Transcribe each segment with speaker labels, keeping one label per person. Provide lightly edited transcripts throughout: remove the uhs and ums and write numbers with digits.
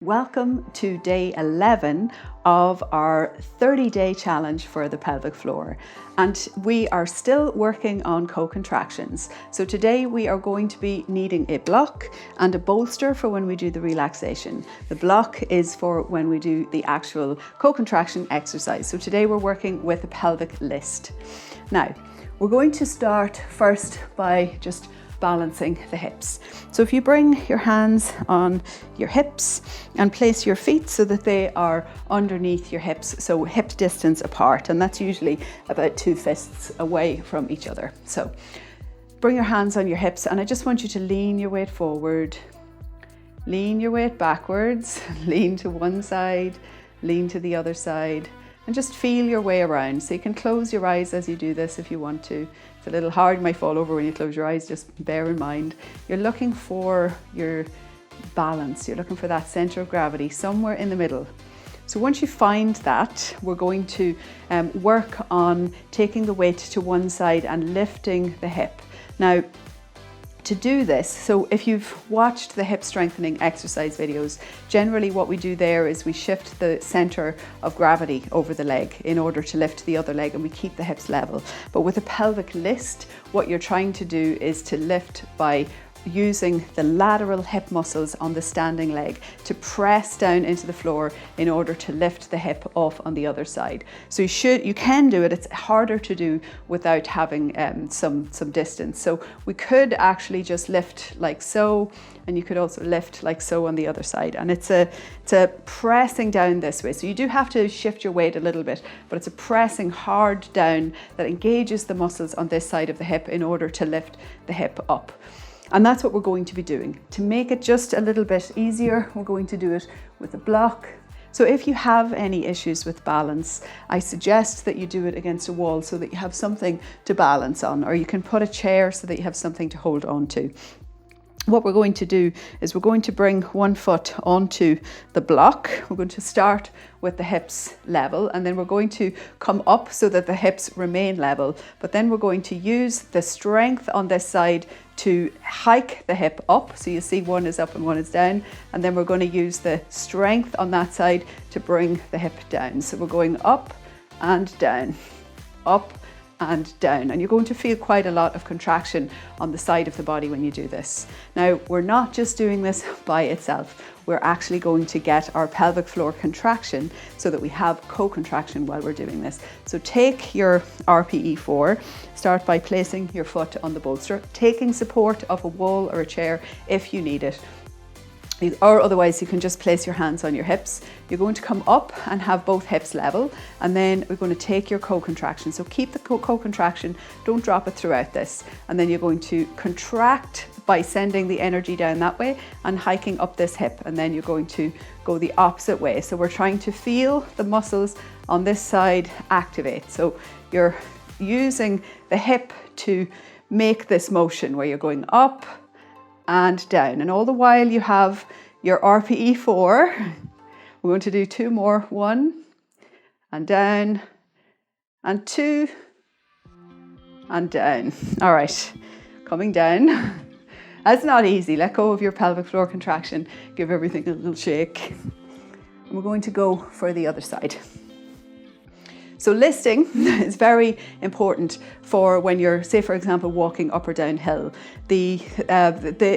Speaker 1: Welcome to day 11 of our 30-day challenge for the pelvic floor, and we are still working on co-contractions. So today we are going to be needing a block and a bolster for when we do the relaxation. The block is for when we do the actual co-contraction exercise. So today we're working with a pelvic list. Now, we're going to start first by just balancing the hips. So if you bring your hands on your hips and place your feet so that they are underneath your hips, so hip distance apart, and that's usually about 2 fists away from each other. So bring your hands on your hips, and I just want you to lean your weight forward, lean your weight backwards, lean to one side, lean to the other side, and just feel your way around. So you can close your eyes as you do this if you want to. It's a little hard, you might fall over when you close your eyes, just bear in mind. You're looking for your balance, you're looking for that center of gravity somewhere in the middle. So once you find that, we're going to work on taking the weight to one side and lifting the hip. Now, to do this, so if you've watched the hip strengthening exercise videos, generally what we do there is we shift the center of gravity over the leg in order to lift the other leg, and we keep the hips level. But with a pelvic list, what you're trying to do is to lift by using the lateral hip muscles on the standing leg to press down into the floor in order to lift the hip off on the other side. So you can do it. It's harder to do without having some distance. So we could actually just lift like so, and you could also lift like so on the other side. And it's a pressing down this way. So you do have to shift your weight a little bit, but it's a pressing hard down that engages the muscles on this side of the hip in order to lift the hip up. And that's what we're going to be doing. To make it just a little bit easier, we're going to do it with a block. So if you have any issues with balance, I suggest that you do it against a wall so that you have something to balance on, or you can put a chair so that you have something to hold on to. What we're going to do is we're going to bring one foot onto the block. We're going to start with the hips level, and then we're going to come up so that the hips remain level. But then we're going to use the strength on this side to hike the hip up. So you see one is up and one is down. And then we're going to use the strength on that side to bring the hip down. So we're going up and down, up and down, and you're going to feel quite a lot of contraction on the side of the body when you do this. Now, we're not just doing this by itself, we're actually going to get our pelvic floor contraction so that we have co-contraction while we're doing this. So take your RPE4, start by placing your foot on the bolster, taking support of a wall or a chair if you need it. Or otherwise you can just place your hands on your hips. You're going to come up and have both hips level, and then we're going to take your co-contraction. So keep the co-contraction, don't drop it throughout this. And then you're going to contract by sending the energy down that way and hiking up this hip, and then you're going to go the opposite way. So we're trying to feel the muscles on this side activate. So you're using the hip to make this motion where you're going up and down, and all the while you have your RPE4. We're going to do 2 more, 1 and down, and 2 and down. All right, coming down. That's not easy. Let go of your pelvic floor contraction, give everything a little shake. And we're going to go for the other side. So listing is very important for when you're, say for example, walking up or downhill. The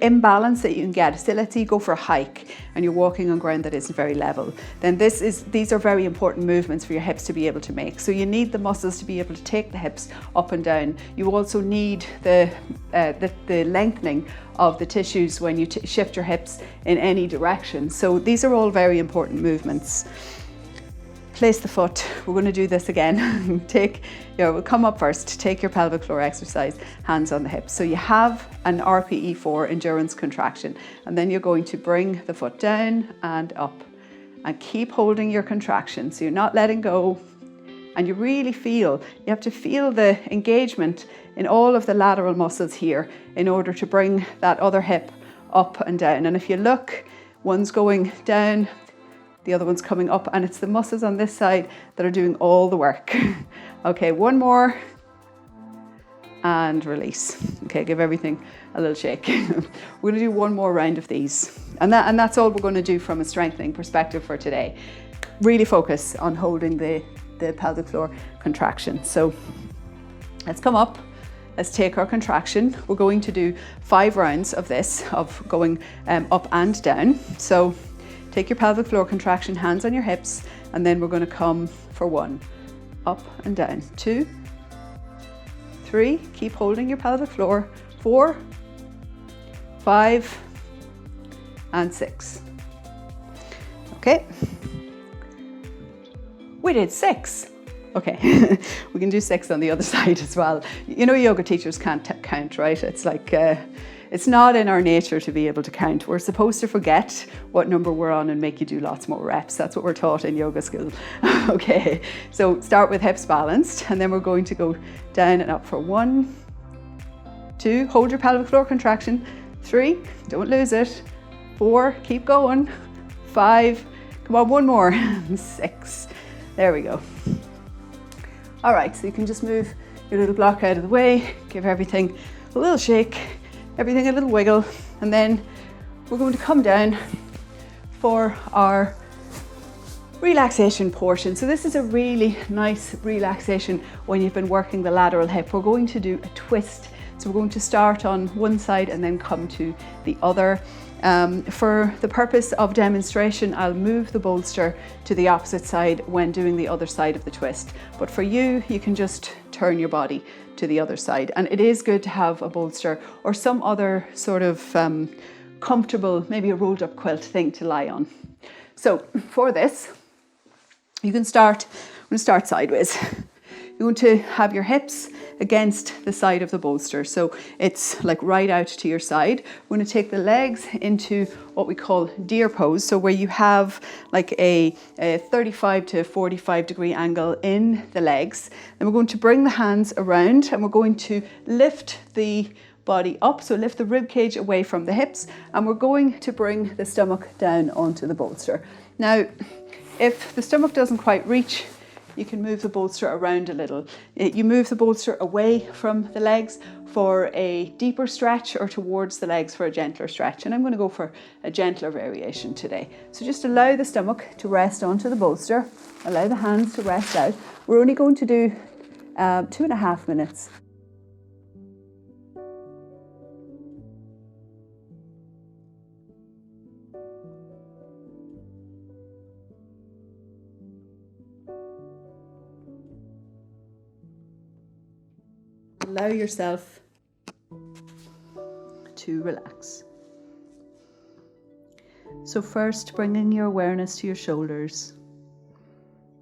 Speaker 1: imbalance that you can get, say let's say you go for a hike and you're walking on ground that isn't very level, then these are very important movements for your hips to be able to make. So you need the muscles to be able to take the hips up and down. You also need the lengthening of the tissues when you shift your hips in any direction. So these are all very important movements. Place the foot. We're going to do this again. We'll come up first, take your pelvic floor exercise, hands on the hips. So you have an RPE4 endurance contraction, and then you're going to bring the foot down and up and keep holding your contraction. So you're not letting go, and you have to feel the engagement in all of the lateral muscles here in order to bring that other hip up and down. And if you look, one's going down, the other one's coming up, and it's the muscles on this side that are doing all the work. Okay, 1 more and release. Okay, give everything a little shake. We're gonna do one more round of these. And that's all we're gonna do from a strengthening perspective for today. Really focus on holding the pelvic floor contraction. So let's come up, let's take our contraction. We're going to do 5 rounds of this, of going up and down. So take your pelvic floor contraction, hands on your hips, and then we're gonna come for 1, up and down, 2, 3, keep holding your pelvic floor, 4, 5, and 6. Okay, we did 6. Okay, we can do 6 on the other side as well. You know, yoga teachers can't count, right? It's like, it's not in our nature to be able to count. We're supposed to forget what number we're on and make you do lots more reps. That's what we're taught in yoga school. Okay, so start with hips balanced, and then we're going to go down and up for 1, 2, hold your pelvic floor contraction, 3, don't lose it, 4, keep going, 5, come on, 1 more, 6, there we go. All right, so you can just move your little block out of the way, give everything a little shake, everything a little wiggle, and then we're going to come down for our relaxation portion. So this is a really nice relaxation when you've been working the lateral hip. We're going to do a twist. So we're going to start on one side and then come to the other. For the purpose of demonstration, I'll move the bolster to the opposite side when doing the other side of the twist. But for you, you can just turn your body to the other side. And it is good to have a bolster or some other sort of comfortable, maybe a rolled up quilt thing to lie on. So for this, you can start, I'm going to start sideways. You're going to have your hips against the side of the bolster. So it's like right out to your side. We're going to take the legs into what we call deer pose. So where you have like a 35 to 45 degree angle in the legs. Then we're going to bring the hands around and we're going to lift the body up. So lift the rib cage away from the hips, and we're going to bring the stomach down onto the bolster. Now, if the stomach doesn't quite reach, you can move the bolster around a little. You move the bolster away from the legs for a deeper stretch or towards the legs for a gentler stretch. And I'm going to go for a gentler variation today. So just allow the stomach to rest onto the bolster. Allow the hands to rest out. We're only going to do 2.5 minutes. Allow yourself to relax. So first, bringing your awareness to your shoulders.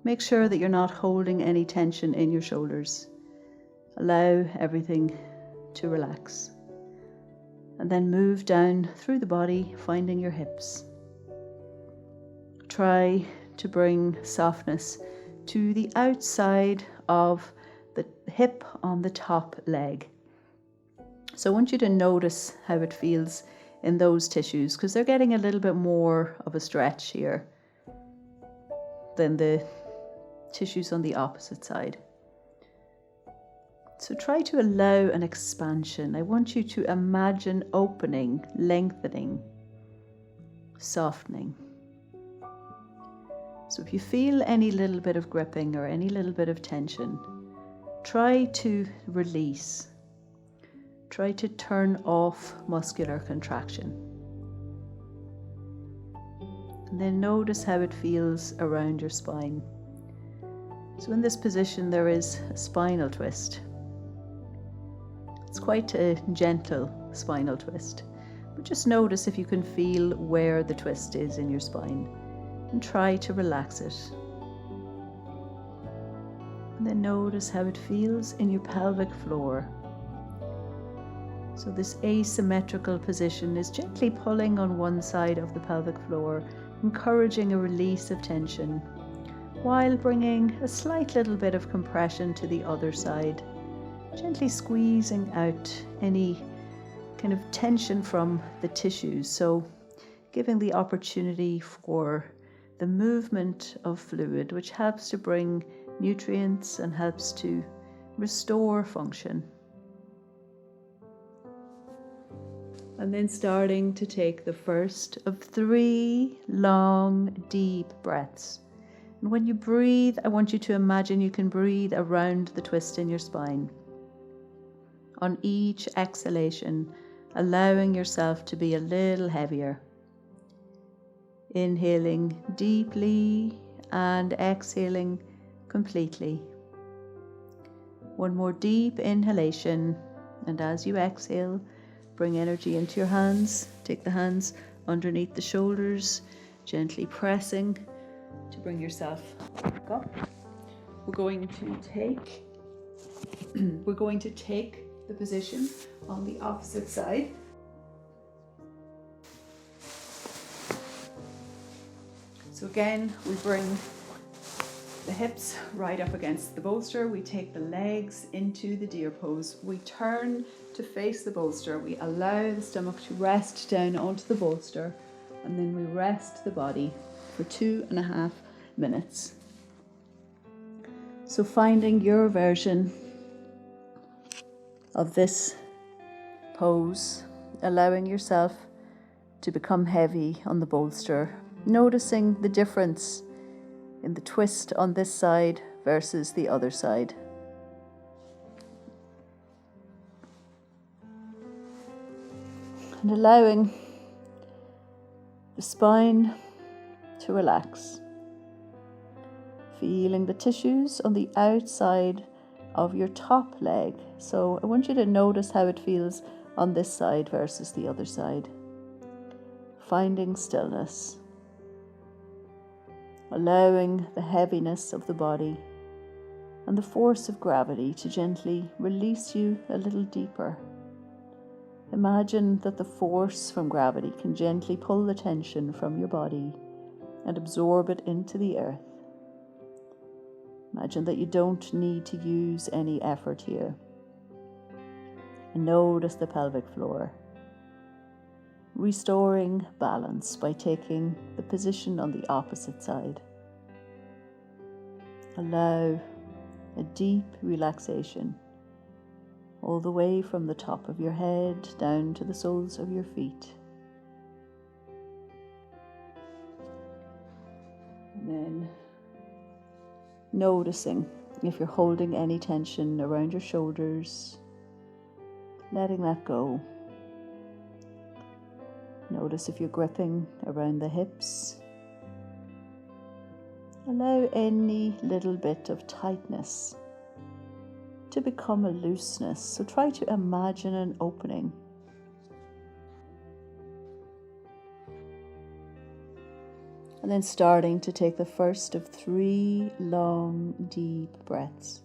Speaker 1: Make sure that you're not holding any tension in your shoulders. Allow everything to relax. And then move down through the body, finding your hips. Try to bring softness to the outside of the hip on the top leg. So I want you to notice how it feels in those tissues, because they're getting a little bit more of a stretch here than the tissues on the opposite side. So try to allow an expansion. I want you to imagine opening, lengthening, softening. So if you feel any little bit of gripping or any little bit of tension, try to release. Try to turn off muscular contraction. And then notice how it feels around your spine. So in this position there is a spinal twist. It's quite a gentle spinal twist. But just notice if you can feel where the twist is in your spine and try to relax it. And then notice how it feels in your pelvic floor. So this asymmetrical position is gently pulling on one side of the pelvic floor, encouraging a release of tension, while bringing a slight little bit of compression to the other side, gently squeezing out any kind of tension from the tissues. So giving the opportunity for the movement of fluid, which helps to bring nutrients and helps to restore function. And then starting to take the first of 3 long, deep breaths. And when you breathe, I want you to imagine you can breathe around the twist in your spine. On each exhalation, allowing yourself to be a little heavier. Inhaling deeply and exhaling completely. One more deep inhalation, and as you exhale, bring energy into your hands. Take the hands underneath the shoulders, gently pressing to bring yourself back up. We're going to take the position on the opposite side. So again, we bring the hips right up against the bolster. We take the legs into the deer pose. We turn to face the bolster. We allow the stomach to rest down onto the bolster, and then we rest the body for 2.5 minutes. So finding your version of this pose, allowing yourself to become heavy on the bolster, noticing the difference in the twist on this side versus the other side. And allowing the spine to relax. Feeling the tissues on the outside of your top leg. So I want you to notice how it feels on this side versus the other side. Finding stillness. Allowing the heaviness of the body and the force of gravity to gently release you a little deeper. Imagine that the force from gravity can gently pull the tension from your body and absorb it into the earth. Imagine that you don't need to use any effort here. And notice the pelvic floor. Restoring balance by taking the position on the opposite side. Allow a deep relaxation all the way from the top of your head down to the soles of your feet. And then noticing if you're holding any tension around your shoulders, letting that go. Notice if you're gripping around the hips. Allow any little bit of tightness to become a looseness. So try to imagine an opening. And then starting to take the first of 3 long, deep breaths.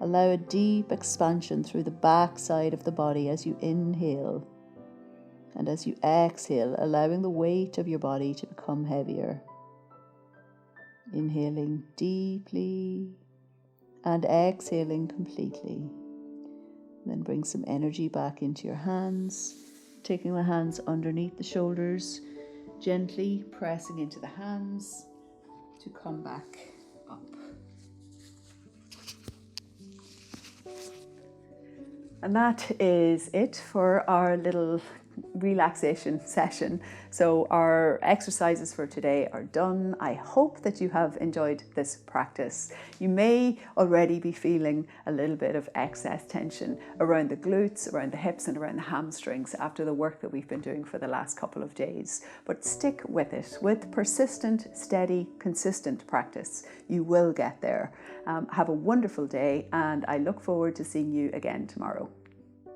Speaker 1: Allow a deep expansion through the back side of the body as you inhale. And as you exhale, allowing the weight of your body to become heavier. Inhaling deeply and exhaling completely. And then bring some energy back into your hands, taking the hands underneath the shoulders, gently pressing into the hands to come back up. And that is it for our little relaxation session. So our exercises for today are done. I hope that you have enjoyed this practice. You may already be feeling a little bit of excess tension around the glutes, around the hips and around the hamstrings after the work that we've been doing for the last couple of days. But stick with it. With persistent, steady, consistent practice, you will get there. Have a wonderful day, and I look forward to seeing you again tomorrow.